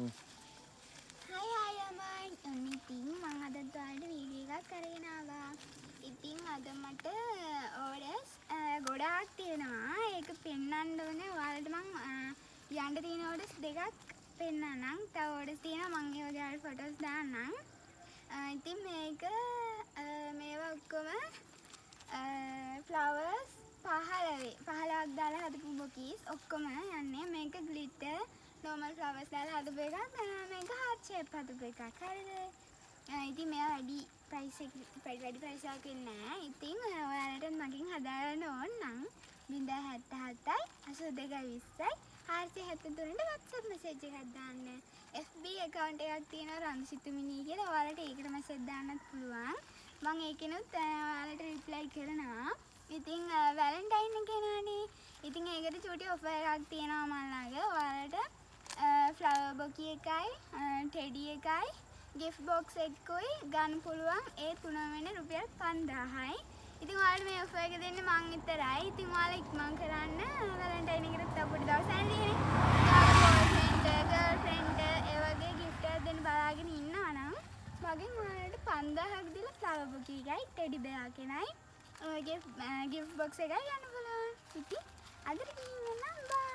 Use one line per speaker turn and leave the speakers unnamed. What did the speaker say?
Hai ළමයි. ඉතින් මම අද ඔයාලට වීඩියෝ එකක් අරගෙන ආවා. ඉතින් අද මට ඕඩර්ස් ගොඩාක් තියෙනවා. ඒක පෙන්වන්න ඕනේ. ඔයාලට මම යන්න තියෙන ඕඩර්ස් දෙකක් පෙන්වන්නම්. තව ඕඩර්ස් තියෙනවා. මම ඒවා ඔයාලට ෆොටෝස් දාන්නම්. ඉතින් මේක මේවා ඔක්කොම ෆ්ලවර්ස් 15ක් දාලා හදපු බොකීස් ඔක්කොම යන්නේ. මේක ග්ලිටර් normal flowers දාලා හදපු එකක්. මේක heart shape හදපු එකක්. හරිද? ඉතින් මේවා වැඩි ප්‍රයිස් එකක් වෙන්නේ නැහැ. ඉතින් ඔයාලට මගෙන් හදාගන්න ඕන නම් 077යි 8220යි 473ට WhatsApp message එකක් දාන්න. FB account එකක් තියෙනවා රන්සිතුමිනී කියලා. ඔයාලට ඒකට message දාන්නත් පුළුවන්. මම ඒකෙනුත් ඔයාලට reply කරනවා. ඉතින් වැලන්ටයින් එක එනවානේ. ඉතින් ඒකට චූටි offer එකක් තියෙනවා මම ළඟ. ඔයාලට ෆ්ලවර් බොකී එකයි ටෙඩි එකයි gift box එකකුයි ගන්න පුළුවන්. ඒ තුනම වෙන්නේ රුපියල් 5000යි. ඉතින් ඔයාලට මේ offer එක දෙන්නේ මං විතරයි. ඉතින් ඔයාලා ඉක්මන් කරන්න. වැලන්ටයින් එකට තව පොඩි දවසක් තියෙන්නේ. ඔයාලා girlfriend ඒ වගේ gift එකක් දෙන්න බලාගෙන ඉන්නවා නම් මගෙන් ඔයාලට 5000ක් දීලා ෆ්ලවර් බොකී එකයි ටෙඩි බෙයා කෙනයි gift box එකයි ගන්න පුළුවන්. ඉතින් අදට ගිහින් එන්නම්. බයි.